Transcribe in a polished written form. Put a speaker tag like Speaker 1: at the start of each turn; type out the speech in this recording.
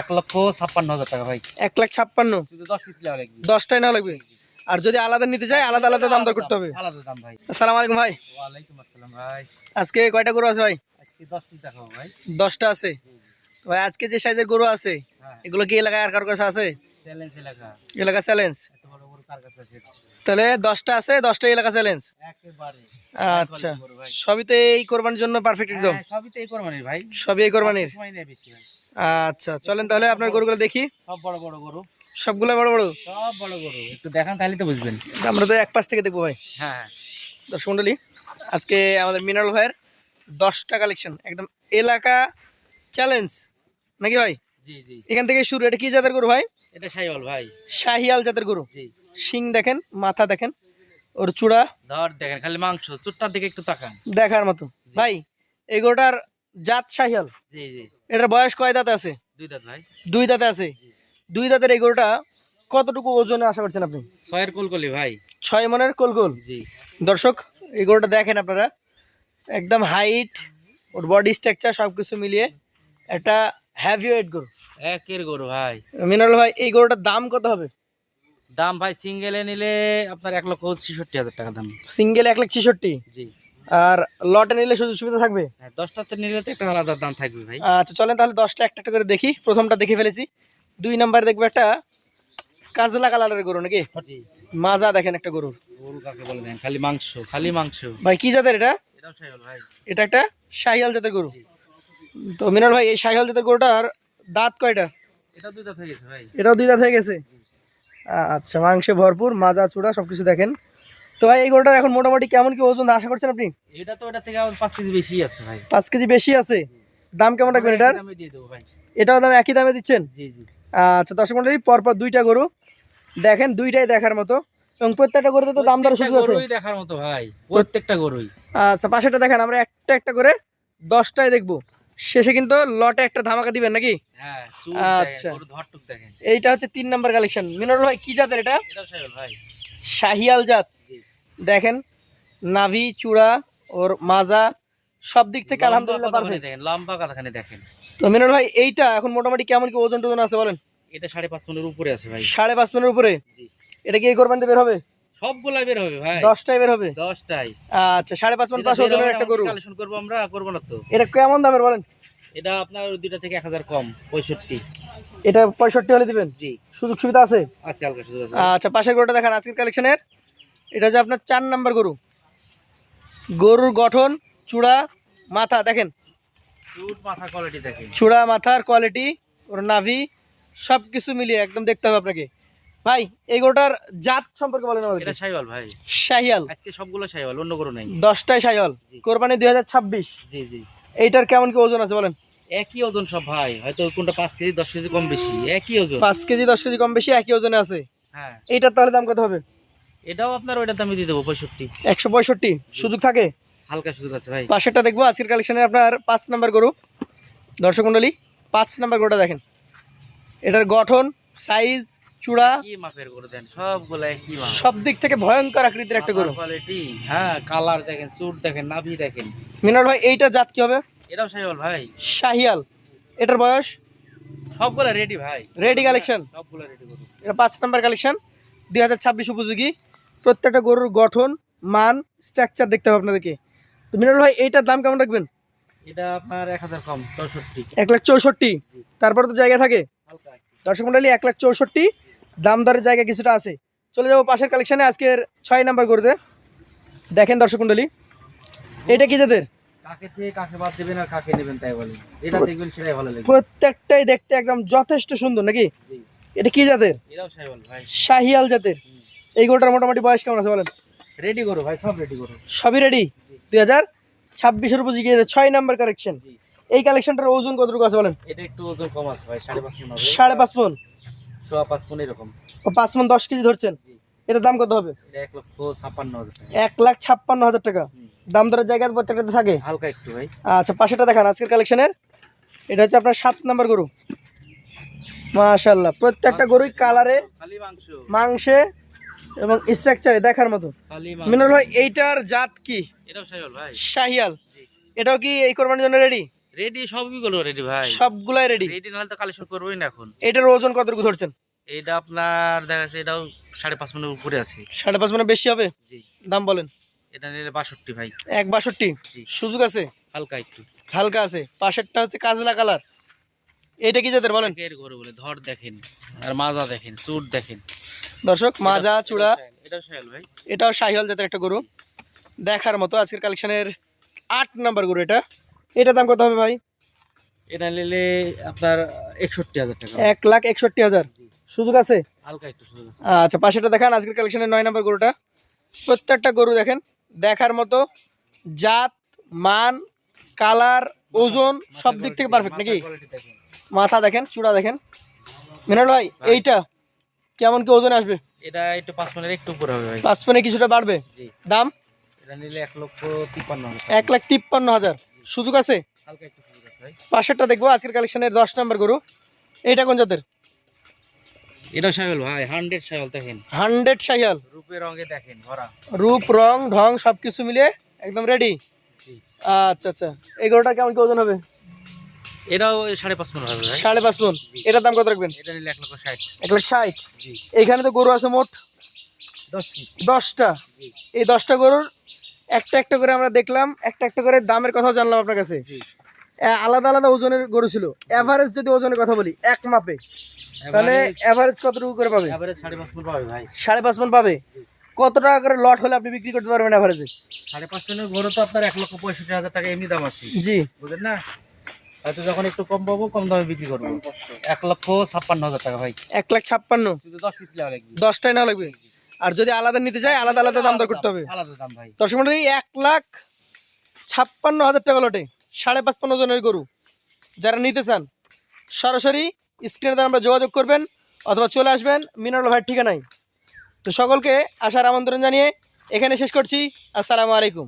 Speaker 1: 1,56,000 টাকা ভাই।
Speaker 2: 1,56,000
Speaker 1: শুধু 10 পিস নেওয়া লাগবে।
Speaker 2: 10টাই না লাগবে? আর যদি আলাদা নিতে চাই আলাদা আলাদা দাম দর করতে হবে?
Speaker 1: আলাদা দাম ভাই।
Speaker 2: আসসালামু আলাইকুম ভাই।
Speaker 1: ওয়ালাইকুম আসসালাম ভাই।
Speaker 2: আজকে কয়টা গরু আছে ভাই?
Speaker 1: আজকে 10 পিস দেখাবো ভাই।
Speaker 2: 10টা আছে ভাই। আজকে যে সাইজের গরু আছে
Speaker 1: হ্যাঁ,
Speaker 2: এগুলো কি এলাকায় আর কার কাছে আছে?
Speaker 1: চ্যালেঞ্জ এলাকা।
Speaker 2: এলাকা চ্যালেঞ্জ।
Speaker 1: এত বড় বড় কার কাছে আছে?
Speaker 2: তাহলে 10টা আছে, 10টাই এলাকা চ্যালেঞ্জ।
Speaker 1: একেবারে।
Speaker 2: আচ্ছা, সবই তো এই কোরবানির জন্য পারফেক্ট একদম?
Speaker 1: হ্যাঁ, সবই তো এই কোরবানির ভাই।
Speaker 2: সবই এই কোরবানির।
Speaker 1: সময় নেই বেশি ভাই।
Speaker 2: আচ্ছা চলেন তাহলে আপনার গরুগুলো দেখি।
Speaker 1: সব বড় বড় গরু।
Speaker 2: সবগুলো বড় বড়?
Speaker 1: সব বড় গরু। একটু দেখান তাহলে তো বুঝবেন।
Speaker 2: আমরা তো এক পাশ থেকে দেখবো ভাই।
Speaker 1: হ্যাঁ।
Speaker 2: দর্শক মন্ডলী, আজকে আমাদের মিনারেল ভাইয়ের 10টা কালেকশন একদম এলাকা চ্যালেঞ্জ নাকি ভাই?
Speaker 1: জি জি।
Speaker 2: এখান থেকে শুরু। এটা কি জাতের গরু ভাই?
Speaker 1: এটা শাহিওয়াল ভাই।
Speaker 2: শাহিয়াল জাতের গরু।
Speaker 1: জি।
Speaker 2: শিং দেখেন, মাথা দেখেন, ওর চূড়া
Speaker 1: ধর দেখেন, খালি মাংস, চুটটার দিকে একটু তাকান।
Speaker 2: দেখার মতো। ভাই এই গরুটার জাত শাহিয়াল।
Speaker 1: জি জি।
Speaker 2: এটার বয়স কয় দাঁতে আছে?
Speaker 1: 2 দাঁত ভাই।
Speaker 2: 2 দাঁতে আছে। দুই দাঁতের এই গরুটা কতটুকু ওজনে আশা করছেন আপনি?
Speaker 1: 6 কোলকলি ভাই।
Speaker 2: 6 মনের কোলগোল।
Speaker 1: জি।
Speaker 2: দর্শক এই গরুটা দেখেন আপনারা, একদম হাইট, ওর বডি স্ট্রাকচার সবকিছু মিলিয়ে একটা হ্যাভি ওয়েট গরু।
Speaker 1: একের গরু ভাই।
Speaker 2: মিনারেল ভাই এই গরুটার দাম কত হবে?
Speaker 1: দাম ভাই সিঙ্গেলে নিলে আপনার 1,66,000 টাকা দাম।
Speaker 2: সিঙ্গেল 1,66,000।
Speaker 1: জি।
Speaker 2: আর লটে নিলে সুযোগ সুবিধা থাকবে?
Speaker 1: হ্যাঁ, 10টাতে নিলে তো একটা আলাদা দাম থাকবে ভাই।
Speaker 2: আচ্ছা চলেন তাহলে 10টা একটা একটা করে দেখি। প্রথমটা দেখে ফেলেছি। 2 নাম্বার দেখবো একটা কাজলা কালারের গরু নাকি?
Speaker 1: জি।
Speaker 2: মাজা দেখেন একটা গরুর।
Speaker 1: গরু কাকে বলে দেন, খালি মাংস, খালি মাংস।
Speaker 2: ভাই কি জাতের এটা?
Speaker 1: এটাও শাহিওয়াল ভাই।
Speaker 2: এটা একটা শাহিয়াল জাতের গরু। তো মিনার ভাই এই শাহিয়াল জাতের গরুটার দাঁত কয়টা?
Speaker 1: এটা 2 দাঁত হয়ে গেছে ভাই।
Speaker 2: এটাও 2 দাঁত হয়ে গেছে। আচ্ছা, মাংসে ভরপুর, মাজা চূড়া সবকিছু দেখেন। তো ভাই এই গরুটার এখন মোটামুটি কেমন কি ওজন আশা করছেন আপনি?
Speaker 1: এটা তো এটা থেকে আবার 5 কেজি বেশি আছে ভাই।
Speaker 2: 5 কেজি বেশি আছে। দাম কেমন রাখবেন এটার?
Speaker 1: আমি দিয়ে দেবো ভাই।
Speaker 2: এটাও দাম একই দামে দিচ্ছেন?
Speaker 1: জি জি।
Speaker 2: আচ্ছা দর্শক মণ্ডলী, পরপর 2টা গরু দেখেন, 2টাই দেখার মতো এবং প্রত্যেকটা গরুতে তো দাম দর সুযোগ আছে।
Speaker 1: গরুই দেখার মতো ভাই, প্রত্যেকটা গরুই।
Speaker 2: আচ্ছা পাশেটা দেখেন, আমরা একটা একটা করে 10টাই দেখবো। শেষে কিন্তু লটে একটা ধামাকা দিবেন নাকি?
Speaker 1: হ্যাঁ।
Speaker 2: আচ্ছা,
Speaker 1: গরু ধরটুক দেখেন।
Speaker 2: এইটা হচ্ছে 3 নাম্বার কালেকশন। মিনারুল ভাই কি জাতের এটা?
Speaker 1: এটাও শাহিওয়াল ভাই।
Speaker 2: শাহিয়াল জাত।
Speaker 1: জি।
Speaker 2: দেখেন নাভি, চূড়া, ওর মাজা সব দিক থেকে আলহামদুলিল্লাহ পারফেক্ট।
Speaker 1: দেখেন লম্বা কথাখানি দেখেন।
Speaker 2: তো মিনারুল ভাই এইটা এখন মোটামুটি কেমন কি ওজন টোজন আছে বলেন?
Speaker 1: এটা 5.5 মনের উপরে আছে ভাই।
Speaker 2: 5.5 মনের উপরে?
Speaker 1: জি।
Speaker 2: এটা কি এই কোরবানিতে বের হবে?
Speaker 1: সবগুলাই বের হবে ভাই।
Speaker 2: 10টাই বের হবে?
Speaker 1: 10টাই।
Speaker 2: আচ্ছা 5.5 মন পাঁচ ওজনের একটা গরু
Speaker 1: কালেকশন করব আমরা, করব না তো?
Speaker 2: এটা কেমন দামের বলেন?
Speaker 1: এটা আপনার 2টা থেকে 1000 কম, 65।
Speaker 2: এটা 65 হলে দিবেন?
Speaker 1: জি।
Speaker 2: সুযোগ সুবিধা আছে?
Speaker 1: আছে, হালকা সুযোগ আছে।
Speaker 2: আচ্ছা পাশের গরুটা দেখেন আজকের কালেকশনের। এটা হচ্ছে আপনার 4 নাম্বার গরু। গরুর গঠন, চূড়া, মাথা দেখেন,
Speaker 1: চুট মাথা কোয়ালিটি দেখেন।
Speaker 2: চূড়া মাথার কোয়ালিটি, ওর নাভি সবকিছু মিলিয়ে একদম দেখতে হবে আপনাকে। ভাই এই গরুটার জাত সম্পর্কে বলেন আমাদের।
Speaker 1: এটা শাহিওয়াল ভাই।
Speaker 2: শাহিয়াল।
Speaker 1: আজকে সবগুলো শাহিওয়াল, অন্য গরু নাই।
Speaker 2: 10টাই শাহিয়াল। কোরবানি 2026।
Speaker 1: জি জি।
Speaker 2: এইটার কেমন কি ওজন আছে বলেন?
Speaker 1: একই ওজন সব ভাই, হয়তো কোনটা 5 কেজি 10 কেজি কম বেশি, একই ওজন।
Speaker 2: 5 কেজি 10 কেজি কম বেশি একই ওজনে আছে।
Speaker 1: হ্যাঁ।
Speaker 2: এইটার তাহলে দাম কত হবে?
Speaker 1: এটাও আপনার ওইটার দামে দিয়ে দেবো 65।
Speaker 2: 165 সুযোগ থাকে?
Speaker 1: হালকা সুযোগ আছে ভাই।
Speaker 2: পাশেরটা দেখবো আজকের কালেকশনে আপনার 5 নাম্বার গরু। দর্শক মণ্ডলী 5 নাম্বার গরুটা দেখেন। এটার গঠন, সাইজ, চূড়া
Speaker 1: কি মাপের গরু দেন, সবগুলো একই মাপ।
Speaker 2: সব দিক থেকে ভয়ঙ্কর আকৃতির একটা গরু।
Speaker 1: কোয়ালিটি, হ্যাঁ, কালার দেখেন, চুট দেখেন, নাভি দেখেন।
Speaker 2: মিনার ভাই এইটার জাত কি হবে?
Speaker 1: এটাও শাহিওয়াল ভাই।
Speaker 2: শাহিয়াল। এটার বয়স?
Speaker 1: সবগুলো রেডি ভাই।
Speaker 2: Ready collection?
Speaker 1: সবগুলো রেডি গরু।
Speaker 2: এটা 5 নাম্বার কালেকশন, 2026 উপযোগী। প্রত্যেকটা গরুর গঠন, মান, স্ট্রাকচার দেখতে হবে আপনাদেরকে। তো মিনার ভাই এইটার দাম কেমন রাখবেন?
Speaker 1: এটা আপনার 1000 কম, 64।
Speaker 2: 1,64,000। তারপরে তো জায়গা থাকে?
Speaker 1: হালকা।
Speaker 2: দর্শক মণ্ডলী 1,64,000 দাম দরের জায়গা কিছুটা আছে। চলে যাবো পাশের কালেকশনে আজকের 6 নাম্বার গরুতে। দেখেন দর্শক মণ্ডলী এটা কি জাতের?
Speaker 1: কাকে থেকে কাকে বাদ দিবেন আর কাকে নেবেন তাই বলেন, এটা দেখবেন সেটাই ভালো লাগবে।
Speaker 2: প্রত্যেকটাই দেখতে একদম যথেষ্ট সুন্দর নাকি?
Speaker 1: জি।
Speaker 2: এটা কি জাতের?
Speaker 1: এটাও শাহিওয়াল ভাই।
Speaker 2: শাহিয়াল জাতের। এই গরুটার মোটামুটি বয়স কেমন আছে বলেন?
Speaker 1: রেডি গরু ভাই, সব রেডি গরু।
Speaker 2: সবই রেডি। 2026 উপযোগী 6 নাম্বার কালেকশন। এই কালেকশনটার ওজন কতটুকু আছে বলেন?
Speaker 1: এটা একটু ওজন কম আছে ভাই, 5.5 মণ হবে।
Speaker 2: 5.5 মণ?
Speaker 1: 5.5 মণ এরকম।
Speaker 2: ও 5 মণ 10 কেজি ধরছেন। এটার দাম কত হবে?
Speaker 1: এটা 1,56,000 টাকা।
Speaker 2: 1,56,000 টাকা। দাম দরের জায়গা প্রত্যেকটাতে থাকে?
Speaker 1: হালকা একটু ভাই।
Speaker 2: আচ্ছা পাশেটা দেখান আজকের কালেকশনের। এটা হচ্ছে আপনার 7 নাম্বার গরু। মাশাআল্লাহ প্রত্যেকটা গরুই কালারে,
Speaker 1: খালি মাংস,
Speaker 2: মাংসে এবং স্ট্রাকচারে দেখার মতো।
Speaker 1: খালি
Speaker 2: মিনার ভাই এইটার জাত কি?
Speaker 1: এটাও শাহিওয়াল ভাই।
Speaker 2: শাহিয়াল। এটাও কি এই কোরবানির জন্য রেডি?
Speaker 1: রেডি সবই গুলো রেডি ভাই,
Speaker 2: সবগুলাই রেডি।
Speaker 1: রেডি নাহলে তো কালেকশন করবোই না এখন।
Speaker 2: এটার ওজন কতটুকু ধরছেন?
Speaker 1: এইটা আপনার দেখা যাচ্ছে এটাও 5.5 মনের উপরে আছে।
Speaker 2: 5.5 মানে বেশি হবে?
Speaker 1: জি।
Speaker 2: দাম বলেন।
Speaker 1: এটা নিলে 62 ভাই।
Speaker 2: 1.62।
Speaker 1: জি।
Speaker 2: সুযোগ আছে?
Speaker 1: হালকা একটু।
Speaker 2: হালকা আছে। পাশেরটা হচ্ছে কাজলা কালার। এটা কি জাতের বলেন?
Speaker 1: এর গরু বলে, ধর দেখেন আর মাজা দেখেন, চুট দেখেন।
Speaker 2: দর্শক মাজা চূড়া,
Speaker 1: এটাও শাইল ভাই।
Speaker 2: এটাও শাহিওয়াল জাতের একটা গরু, দেখার মতো। আজকের কালেকশনের 8 নাম্বার গরু এটা। এটার দাম কত হবে ভাই?
Speaker 1: এটা নিলে আপনার 61,000 টাকা।
Speaker 2: 1,61,000। সুযোগ আছে?
Speaker 1: হালকা একটু সুযোগ আছে।
Speaker 2: আচ্ছা, পাশেটা দেখান। আজকের কালেকশনের 9 নাম্বার গরুটা। প্রত্যেকটা গরু দেখেন দেখার মতো, জাত, মান, কালার, ওজন সব দিক থেকে পারফেক্ট নাকি?
Speaker 1: কোয়ালিটি দেখেন।
Speaker 2: মাথা দেখেন, চূড়া দেখেন। মিনাল ভাই এইটা কেমন কি ওজন আসবে?
Speaker 1: এটা একটু 5 মনের একটু উপরে হবে ভাই।
Speaker 2: 5 মানে কিছুটা বাড়বে।
Speaker 1: জি।
Speaker 2: দাম?
Speaker 1: এটা নিলে 1,53,000।
Speaker 2: 1,53,000। সুযোগ আছে?
Speaker 1: হালকা একটু সুযোগ আছে ভাই।
Speaker 2: পাশেরটা দেখবো আজকের কালেকশনের 10 নাম্বার গরু। এইটা কোন জাতের?
Speaker 1: এটাও শাইল ভাই, 100 শাইল দেখেন।
Speaker 2: 100 শাহিয়াল।
Speaker 1: রূপে রঙে দেখেন ভরা।
Speaker 2: রূপ, রং, ঢং সবকিছু মিলে একদম রেডি।
Speaker 1: জি।
Speaker 2: আচ্ছা আচ্ছা, এই গরুটা কেমন কি ওজন হবে?
Speaker 1: এটাও 5.5 মন হবে ভাই।
Speaker 2: 5.5 মণ। এটার দাম কত রাখবেন?
Speaker 1: এটা নিলে 1,60,000।
Speaker 2: 1,60,000।
Speaker 1: জি।
Speaker 2: এইখানে তো গরু আছে মোট
Speaker 1: 10 পিস।
Speaker 2: 10টা।
Speaker 1: জি।
Speaker 2: এই 10টা গরুর একটা একটা করে আমরা দেখলাম, একটা একটা করে দামের কথা জানলাম আপনার কাছে।
Speaker 1: জি।
Speaker 2: আলাদা আলাদা ওজনের গরু ছিল। এভারেজ যদি ওজনের কথা বলি এক মাপে, তাহলে এভারেজ কতটুকু করে পাবে?
Speaker 1: এভারেজ 5.5 মন পাবে ভাই।
Speaker 2: 5.5 মণ পাবে। কত টাকা করে লট হলে আপনি বিক্রি করতে পারবেন এভারেজে?
Speaker 1: 5.5 মনের গরু তো আপনার 1,65,000 টাকা এমনি দাম আছে।
Speaker 2: জি।
Speaker 1: বুঝলেন না? হয়তো যখন একটু কম পাবো কম দামে বিক্রি করবো। 1,56,000 টাকা ভাই।
Speaker 2: 1,56,000।
Speaker 1: কিন্তু 10 পিস নেওয়া লাগবে।
Speaker 2: 10টাই না লাগবে। আর যদি আলাদা নিতে চাই আলাদা আলাদা দাম দর করতে হবে।
Speaker 1: আলাদা দাম ভাই।
Speaker 2: দর্শক মন্ডলী, 1,56,000 টাকা লটে 5.5 ওজনের গরু যারা নিতে চান সরাসরি স্ক্রিনে দ্বারা আমরা যোগাযোগ করবেন অথবা চলে আসবেন মিনারুল ভাইয়ের ঠিকানায়। তো সকলকে আসার আমন্ত্রণ জানিয়ে এখানে শেষ করছি। আসসালামু আলাইকুম।